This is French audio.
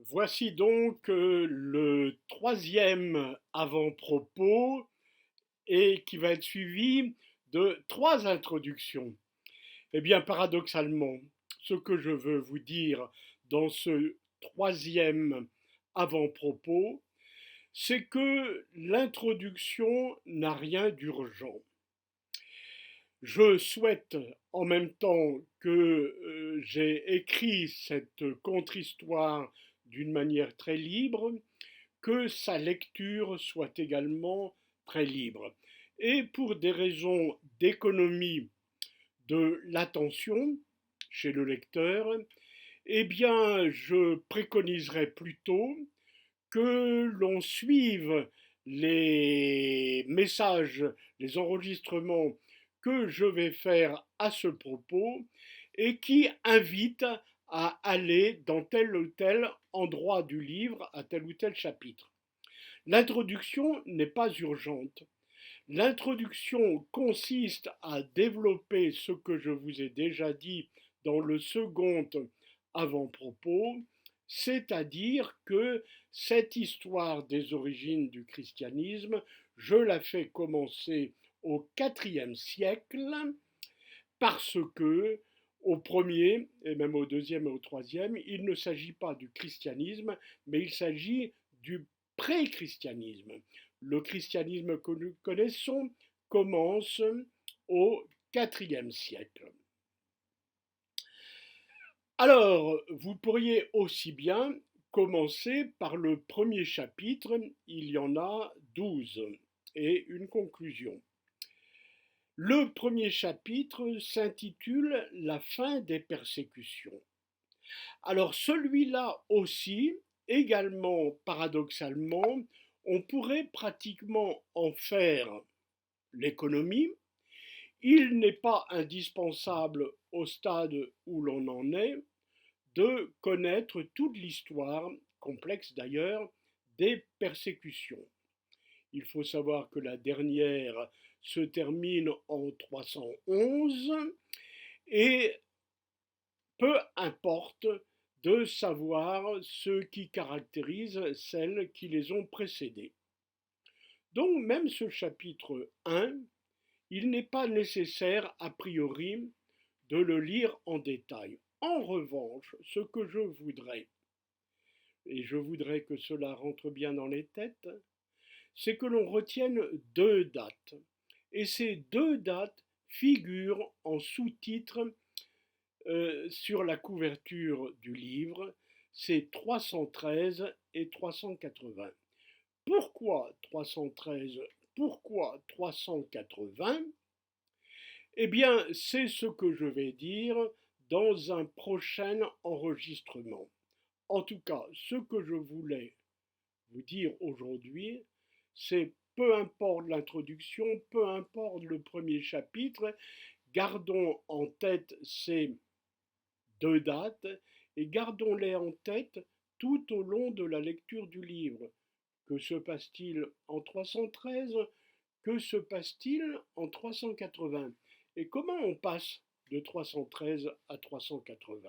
Voici donc le troisième avant-propos et qui va être suivi de trois introductions. Eh bien, paradoxalement, ce que je veux vous dire dans ce troisième avant-propos, c'est que l'introduction n'a rien d'urgent. Je souhaite en même temps que j'ai écrit cette contre-histoire d'une manière très libre, que sa lecture soit également très libre. Et pour des raisons d'économie de l'attention chez le lecteur, eh bien, je préconiserais plutôt que l'on suive les messages, les enregistrements que je vais faire à ce propos et qui invitent à aller dans tel ou tel endroit du livre, à tel ou tel chapitre. L'introduction n'est pas urgente. L'introduction consiste à développer ce que je vous ai déjà dit dans le second avant-propos, c'est-à-dire que cette histoire des origines du christianisme, je la fais commencer au IVe siècle parce que au premier et même au deuxième et au troisième, il ne s'agit pas du christianisme, mais il s'agit du pré-christianisme. Le christianisme que nous connaissons commence au IVe siècle. Alors, vous pourriez aussi bien commencer par le premier chapitre, il y en a 12, et une conclusion. Le premier chapitre s'intitule La fin des persécutions. Alors celui-là aussi, également paradoxalement, on pourrait pratiquement en faire l'économie. Il n'est pas indispensable au stade où l'on en est de connaître toute l'histoire, complexe d'ailleurs, des persécutions. Il faut savoir que la dernière se termine en 311 et peu importe de savoir ce qui caractérise celles qui les ont précédées. Donc même ce chapitre 1, il n'est pas nécessaire a priori de le lire en détail. En revanche, ce que je voudrais, et je voudrais que cela rentre bien dans les têtes, c'est que l'on retienne deux dates. Et ces deux dates figurent en sous-titre sur la couverture du livre, c'est 313 et 380. Pourquoi 313 ? Pourquoi 380 ? Eh bien, c'est ce que je vais dire dans un prochain enregistrement. En tout cas, ce que je voulais vous dire aujourd'hui, c'est peu importe l'introduction, peu importe le premier chapitre, gardons en tête ces deux dates et gardons-les en tête tout au long de la lecture du livre. Que se passe-t-il en 313 ? Que se passe-t-il en 380 ? Et comment on passe de 313 à 380 ?